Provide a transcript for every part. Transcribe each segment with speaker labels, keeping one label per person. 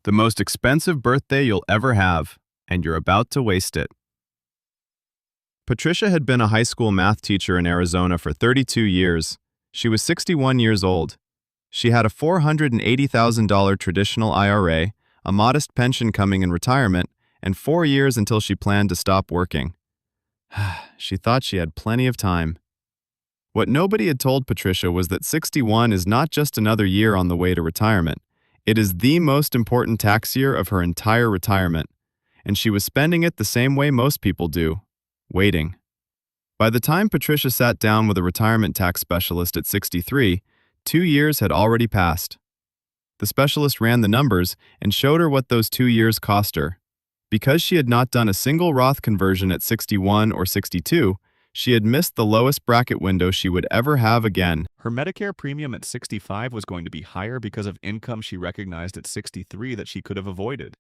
Speaker 1: The most expensive birthday you'll ever have, and you're about to waste it. Patricia had been a high school math teacher in Arizona for 32 years. She was 61 years old. She had a $480,000 traditional IRA, a modest pension coming in retirement, and 4 years until she planned to stop working. She thought she had plenty of time. What nobody had told Patricia was that 61 is not just another year on the way to retirement. It is the most important tax year of her entire retirement, and she was spending it the same way most people do, waiting. By the time Patricia sat down with a retirement tax specialist at 63, 2 years had already passed. The specialist ran the numbers and showed her what those 2 years cost her. Because she had not done a single Roth conversion at 61 or 62, she had missed the lowest bracket window she would ever have again.
Speaker 2: Her Medicare premium at 65 was going to be higher because of income she recognized at 63 that she could have avoided.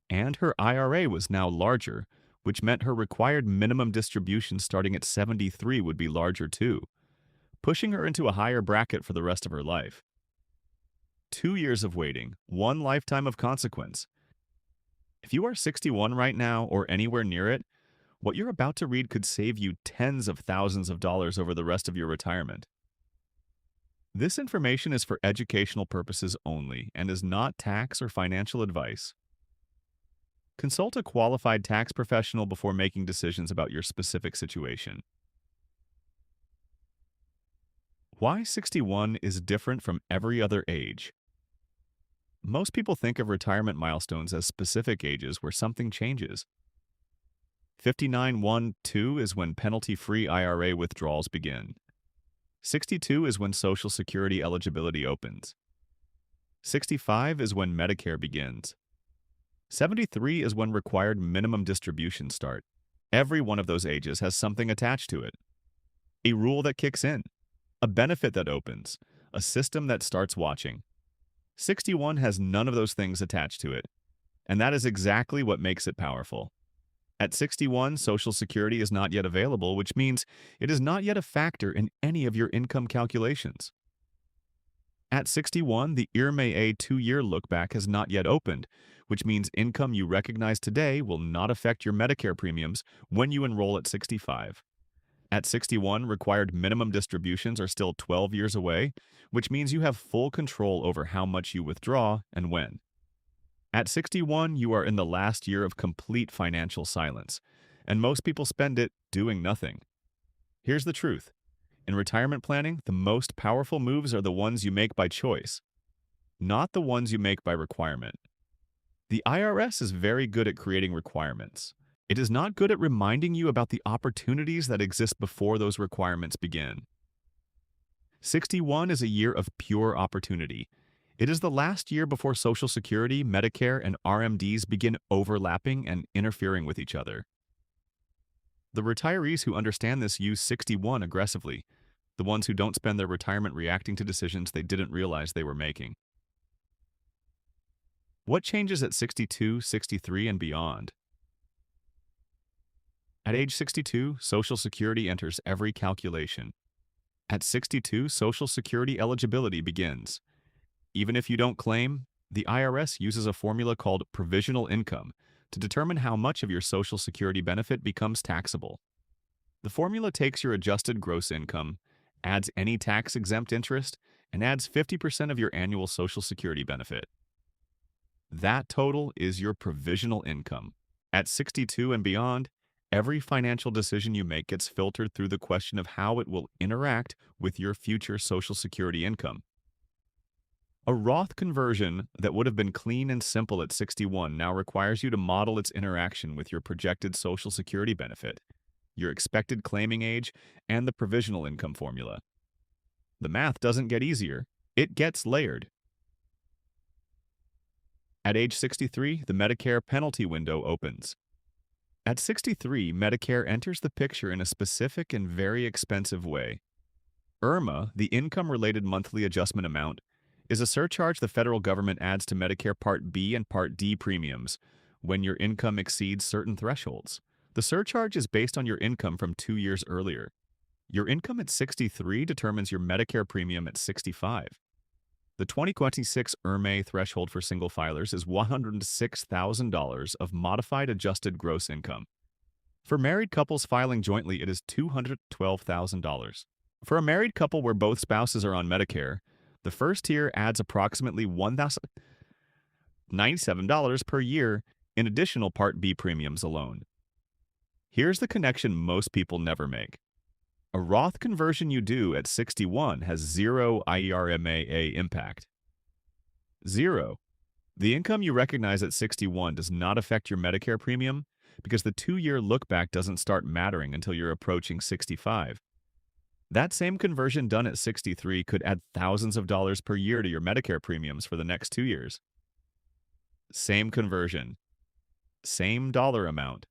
Speaker 2: And her IRA was now larger, which meant her required minimum distribution starting at 73 would be larger too, pushing her into a higher bracket for the rest of her life. 2 years of waiting, one lifetime of consequence. If you are 61 right now or anywhere near it, what you're about to read could save you tens of thousands of dollars over the rest of your retirement. This information is for educational purposes only and is not tax or financial advice. Consult a qualified tax professional before making decisions about your specific situation. Why 61 is different from every other age. Most people think of retirement milestones as specific ages where something changes. 59-1-2 is when penalty-free IRA withdrawals begin. 62 is when Social Security eligibility opens. 65 is when Medicare begins. 73 is when required minimum distributions start. Every one of those ages has something attached to it. A rule that kicks in, a benefit that opens, a system that starts watching. 61 has none of those things attached to it, and that is exactly what makes it powerful. At 61, Social Security is not yet available, which means it is not yet a factor in any of your income calculations. At 61, the IRMAA 2-year look-back has not yet opened, which means income you recognize today will not affect your Medicare premiums when you enroll at 65. At 61, required minimum distributions are still 12 years away, which means you have full control over how much you withdraw and when. At 61, you are in the last year of complete financial silence, and most people spend it doing nothing. Here's the truth. In retirement planning, the most powerful moves are the ones you make by choice, not the ones you make by requirement. The IRS is very good at creating requirements. It is not good at reminding you about the opportunities that exist before those requirements begin. 61 is a year of pure opportunity. It is the last year before Social Security, Medicare, and RMDs begin overlapping and interfering with each other. The retirees who understand this use 61 aggressively, the ones who don't spend their retirement reacting to decisions they didn't realize they were making. What changes at 62, 63, and beyond? At age 62, Social Security enters every calculation. At 62, Social Security eligibility begins. Even if you don't claim, the IRS uses a formula called provisional income to determine how much of your Social Security benefit becomes taxable. The formula takes your adjusted gross income, adds any tax-exempt interest, and adds 50% of your annual Social Security benefit. That total is your provisional income. At 62 and beyond, every financial decision you make gets filtered through the question of how it will interact with your future Social Security income. A Roth conversion that would have been clean and simple at 61 now requires you to model its interaction with your projected Social Security benefit, your expected claiming age, and the provisional income formula. The math doesn't get easier, it gets layered. At age 63, the Medicare penalty window opens. At 63, Medicare enters the picture in a specific and very expensive way. IRMA, the income-related monthly adjustment amount, is a surcharge the federal government adds to Medicare Part B and Part D premiums when your income exceeds certain thresholds. The surcharge is based on your income from 2 years earlier. Your income at 63 determines your Medicare premium at 65. The 2026 ERME threshold for single filers is $106,000 of modified adjusted gross income. For married couples filing jointly, it is $212,000. For a married couple where both spouses are on Medicare, the first tier adds approximately $1,097 per year in additional Part B premiums alone. Here's the connection most people never make. A Roth conversion you do at 61 has zero IRMAA impact. Zero. The income you recognize at 61 does not affect your Medicare premium because the 2-year look-back doesn't start mattering until you're approaching 65. That same conversion done at 63 could add thousands of dollars per year to your Medicare premiums for the next 2 years. Same conversion. Same dollar amount.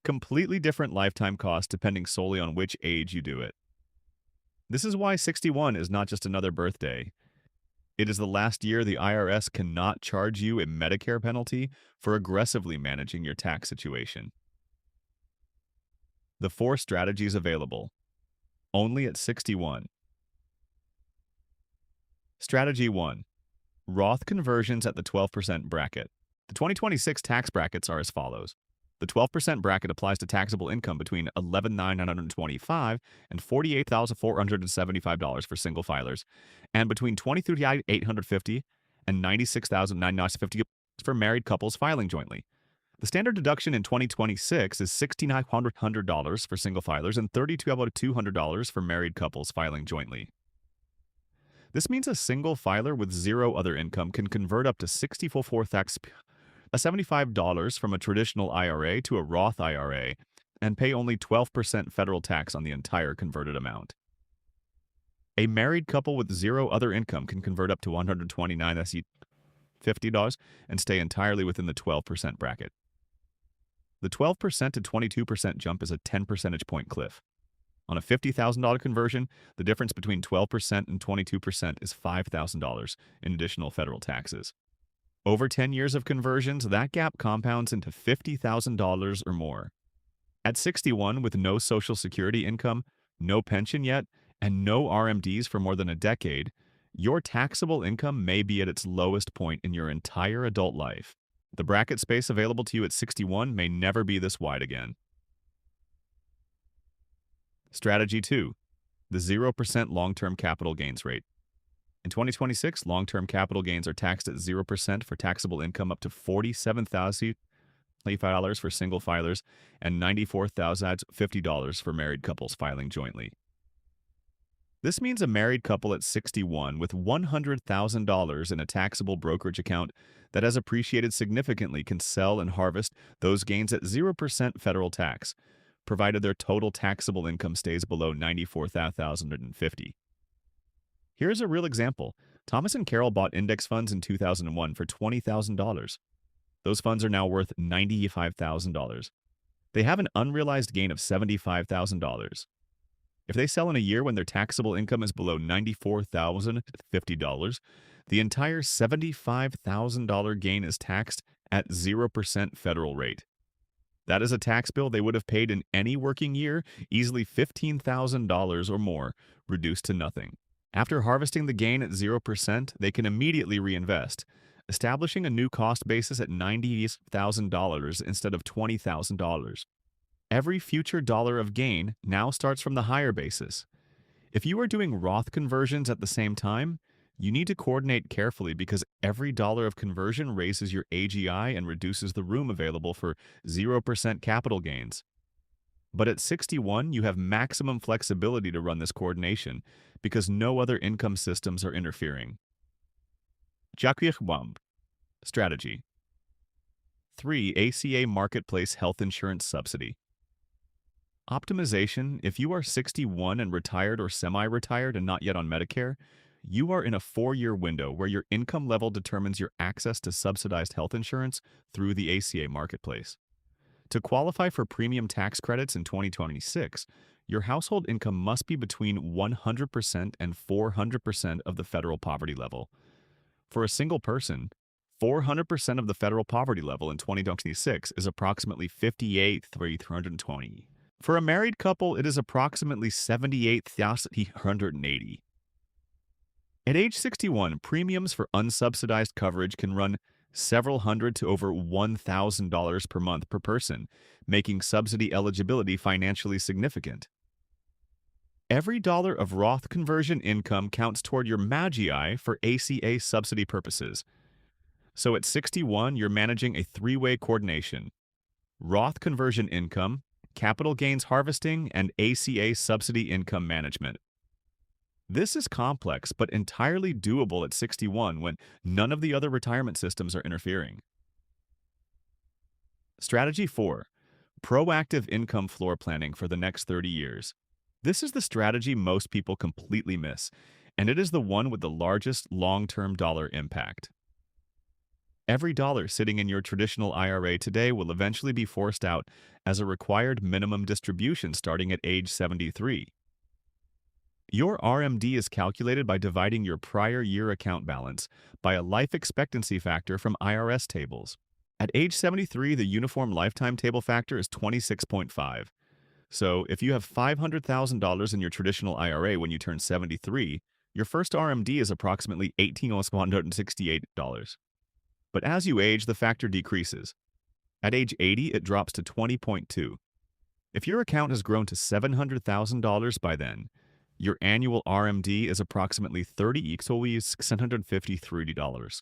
Speaker 2: Completely different lifetime cost depending solely on which age you do it. This is why 61 is not just another birthday. It is the last year the IRS cannot charge you a Medicare penalty for aggressively managing your tax situation. The 4 strategies available. Only at 61. Strategy 1. Roth conversions at the 12% bracket. The 2026 tax brackets are as follows. The 12% bracket applies to taxable income between $11,925 and $48,475 for single filers, and between $23,850 and $96,950 for married couples filing jointly. The standard deduction in 2026 is $6,900 for single filers and $3,200 for married couples filing jointly. This means a single filer with zero other income can convert up to $75 from a traditional IRA to a Roth IRA and pay only 12% federal tax on the entire converted amount. A married couple with zero other income can convert up to $129,50 and stay entirely within the 12% bracket. The 12% to 22% jump is a 10 percentage point cliff. On a $50,000 conversion, the difference between 12% and 22% is $5,000 in additional federal taxes. Over 10 years of conversions, that gap compounds into $50,000 or more. At 61, with no Social Security income, no pension yet, and no RMDs for more than a decade, your taxable income may be at its lowest point in your entire adult life. The bracket space available to you at 61 may never be this wide again. Strategy 2. The 0% long-term capital gains rate. In 2026, long-term capital gains are taxed at 0% for taxable income up to $47,055 for single filers and $94,050 for married couples filing jointly. This means a married couple at 61 with $100,000 in a taxable brokerage account that has appreciated significantly can sell and harvest those gains at 0% federal tax, provided their total taxable income stays below $94,050. Here's a real example. Thomas and Carol bought index funds in 2001 for $20,000. Those funds are now worth $95,000. They have an unrealized gain of $75,000. If they sell in a year when their taxable income is below $94,050, the entire $75,000 gain is taxed at 0% federal rate. That is a tax bill they would have paid in any working year, easily $15,000 or more, reduced to nothing. After harvesting the gain at 0%, they can immediately reinvest, establishing a new cost basis at $90,000 instead of $20,000. Every future dollar of gain now starts from the higher basis. If you are doing Roth conversions at the same time, you need to coordinate carefully because every dollar of conversion raises your AGI and reduces the room available for 0% capital gains. But at 61, you have maximum flexibility to run this coordination because no other income systems are interfering. Strategy 3. ACA Marketplace Health Insurance Subsidy. Optimization. If you are 61 and retired or semi-retired and not yet on Medicare, you are in a 4-year window where your income level determines your access to subsidized health insurance through the ACA Marketplace. To qualify for premium tax credits in 2026, your household income must be between 100% and 400% of the federal poverty level. For a single person, 400% of the federal poverty level in 2026 is approximately $58,320. For a married couple, it is approximately $78,380. At age 61, premiums for unsubsidized coverage can run several hundred to over $1,000 per month per person, making subsidy eligibility financially significant. Every dollar of Roth conversion income counts toward your MAGI for ACA subsidy purposes. So at 61, you're managing a three-way coordination: Roth conversion income, capital gains harvesting, and ACA subsidy income management. This is complex but entirely doable at 61 when none of the other retirement systems are interfering. Strategy 4. Proactive income floor planning for the next 30 years. This is the strategy most people completely miss, and it is the one with the largest long-term dollar impact. Every dollar sitting in your traditional IRA today will eventually be forced out as a required minimum distribution starting at age 73. Your RMD is calculated by dividing your prior year account balance by a life expectancy factor from IRS tables. At age 73, the Uniform Lifetime Table factor is 26.5. So if you have $500,000 in your traditional IRA when you turn 73, your first RMD is approximately $1,868. But as you age, the factor decreases. At age 80, it drops to 20.2. If your account has grown to $700,000 by then, your annual RMD is approximately $653.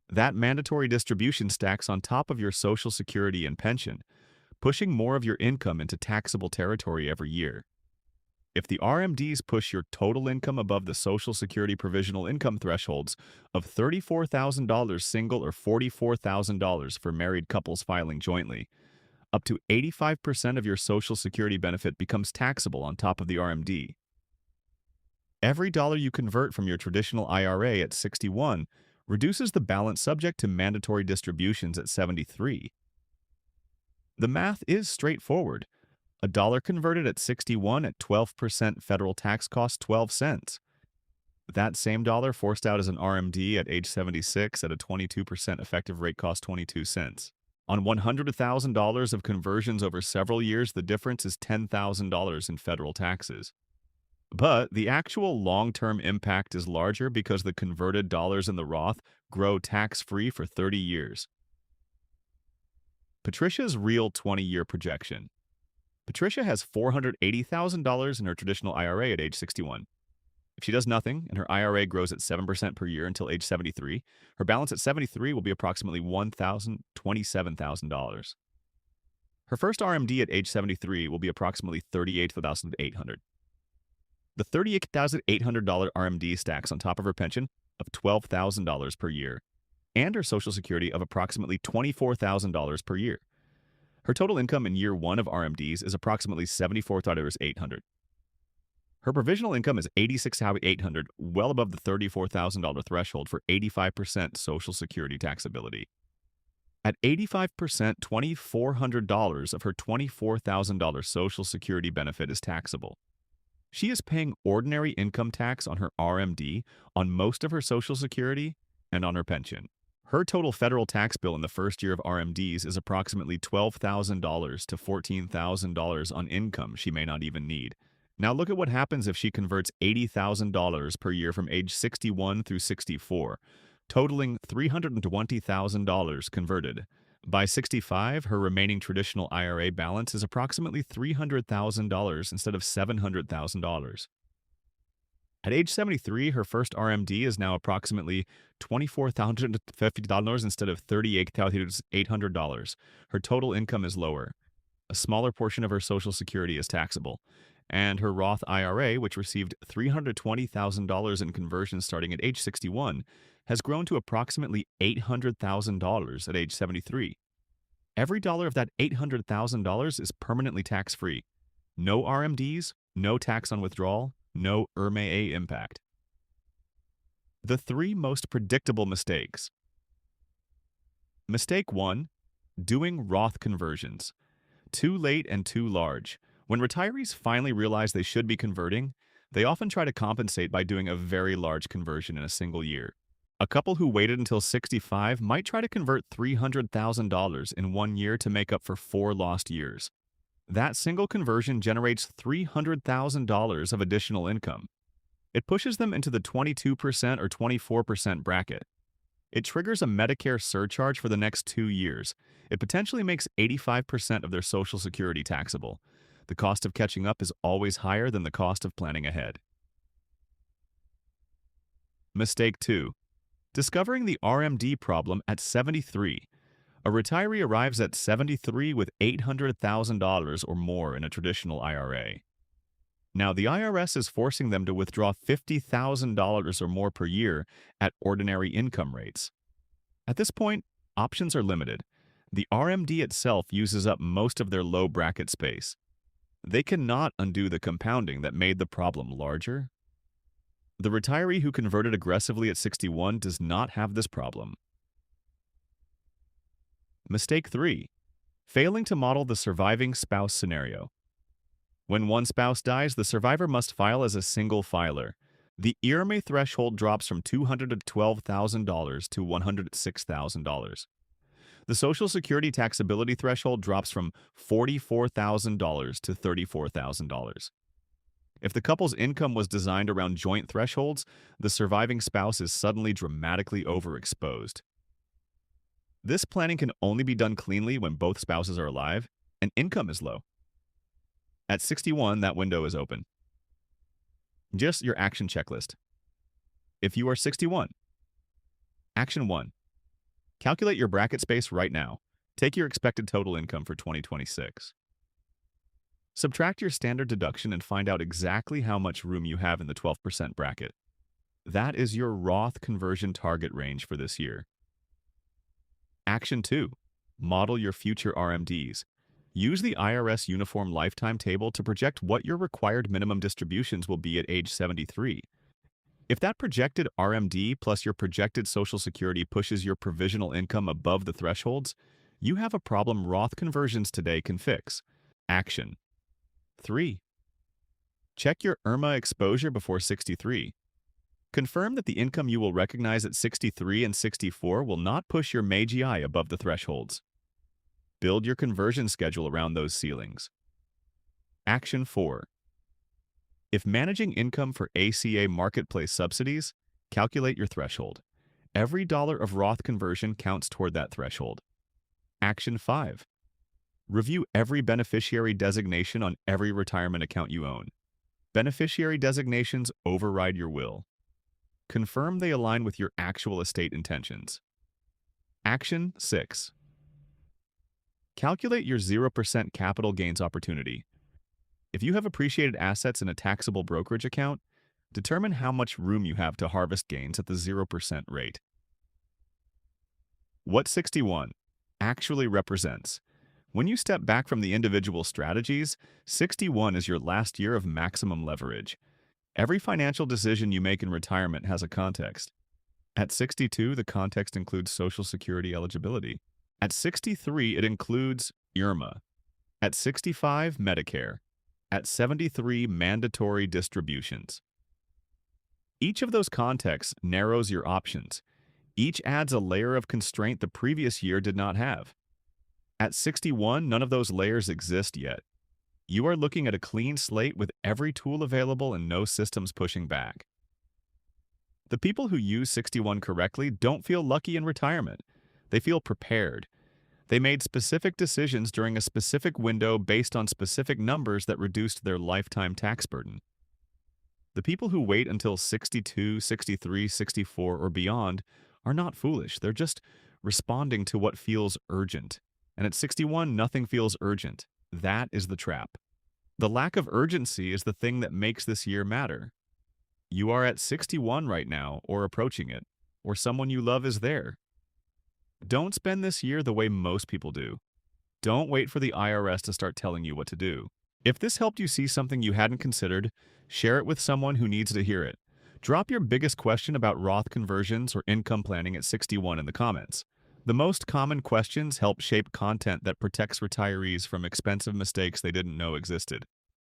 Speaker 2: That mandatory distribution stacks on top of your Social Security and pension, pushing more of your income into taxable territory every year. If the RMDs push your total income above the Social Security provisional income thresholds of $34,000 single or $44,000 for married couples filing jointly, up to 85% of your Social Security benefit becomes taxable on top of the RMD. Every dollar you convert from your traditional IRA at 61 reduces the balance subject to mandatory distributions at 73. The math is straightforward. A dollar converted at 61 at 12% federal tax costs 12 cents. That same dollar forced out as an RMD at age 76 at a 22% effective rate costs 22 cents. On $100,000 of conversions over several years, the difference is $10,000 in federal taxes. But the actual long-term impact is larger because the converted dollars in the Roth grow tax-free for 30 years. Patricia's real 20-year projection. Patricia has $480,000 in her traditional IRA at age 61. If she does nothing and her IRA grows at 7% per year until age 73, her balance at 73 will be approximately $27,000. Her first RMD at age 73 will be approximately $38,800. The $38,800 RMD stacks on top of her pension of $12,000 per year and her Social Security of approximately $24,000 per year. Her total income in year one of RMDs is approximately $74,800. Her provisional income is $86,800, well above the $34,000 threshold for 85% Social Security taxability. At 85%, $2,400 of her $24,000 Social Security benefit is taxable. She is paying ordinary income tax on her RMD, on most of her Social Security, and on her pension. Her total federal tax bill in the first year of RMDs is approximately $12,000 to $14,000 on income she may not even need. Now look at what happens if she converts $80,000 per year from age 61 through 64, totaling $320,000 converted. By 65, her remaining traditional IRA balance is approximately $300,000 instead of $700,000. At age 73, her first RMD is now approximately $24,050 instead of $38,800. Her total income is lower. A smaller portion of her Social Security is taxable. And her Roth IRA, which received $320,000 in conversions starting at age 61, has grown to approximately $800,000 at age 73. Every dollar of that $800,000 is permanently tax-free. No RMDs, no tax on withdrawal, no IRMAA impact. The three most predictable mistakes. Mistake 1. Doing Roth conversions. Too late and too large. When retirees finally realize they should be converting, they often try to compensate by doing a very large conversion in a single year. A couple who waited until 65 might try to convert $300,000 in 1 year to make up for 4 lost years. That single conversion generates $300,000 of additional income. It pushes them into the 22% or 24% bracket. It triggers a Medicare surcharge for the next 2 years. It potentially makes 85% of their Social Security taxable. The cost of catching up is always higher than the cost of planning ahead. Mistake 2. Discovering the RMD problem at 73. A retiree arrives at 73 with $800,000 or more in a traditional IRA. Now, the IRS is forcing them to withdraw $50,000 or more per year at ordinary income rates. At this point, options are limited. The RMD itself uses up most of their low bracket space. They cannot undo the compounding that made the problem larger. The retiree who converted aggressively at 61 does not have this problem. Mistake 3. Failing to model the surviving spouse scenario. When one spouse dies, the survivor must file as a single filer. The IRMA threshold drops from $212,000 to $106,000. The Social Security taxability threshold drops from $44,000 to $34,000. If the couple's income was designed around joint thresholds, the surviving spouse is suddenly dramatically overexposed. This planning can only be done cleanly when both spouses are alive and income is low. At 61, that window is open. Just your action checklist. If you are 61, Action 1. Calculate your bracket space right now. Take your expected total income for 2026. Subtract your standard deduction and find out exactly how much room you have in the 12% bracket. That is your Roth conversion target range for this year. Action 2. Model your future RMDs. Use the IRS Uniform Lifetime Table to project what your required minimum distributions will be at age 73. If that projected RMD plus your projected Social Security pushes your provisional income above the thresholds, you have a problem Roth conversions today can fix. Action 3. Check your IRMA exposure before 63. Confirm that the income you will recognize at 63 and 64 will not push your MAGI above the thresholds. Build your conversion schedule around those ceilings. Action 4. If managing income for ACA marketplace subsidies, calculate your threshold. Every dollar of Roth conversion counts toward that threshold. Action 5. Review every beneficiary designation on every retirement account you own. Beneficiary designations override your will. Confirm they align with your actual estate intentions. Action 6. Calculate your 0% capital gains opportunity. If you have appreciated assets in a taxable brokerage account, determine how much room you have to harvest gains at the 0% rate. What 61 actually represents. When you step back from the individual strategies, 61 is your last year of maximum leverage. Every financial decision you make in retirement has a context. At 62, the context includes Social Security eligibility. At 63, it includes IRMA. At 65, Medicare. At 73, mandatory distributions. Each of those contexts narrows your options. Each adds a layer of constraint the previous year did not have. At 61, none of those layers exist yet. You are looking at a clean slate with every tool available and no systems pushing back. The people who use 61 correctly don't feel lucky in retirement. They feel prepared. They made specific decisions during a specific window based on specific numbers that reduced their lifetime tax burden. The people who wait until 62, 63, 64, or beyond are not foolish. They're just responding to what feels urgent. And at 61, nothing feels urgent. That is the trap. The lack of urgency is the thing that makes this year matter. You are at 61 right now, or approaching it, or someone you love is there. Don't spend this year the way most people do. Don't wait for the IRS to start telling you what to do. If this helped you see something you hadn't considered, share it with someone who needs to hear it. Drop your biggest question about Roth conversions or income planning at 61 in the comments. The most common questions help shape content that protects retirees from expensive mistakes they didn't know existed.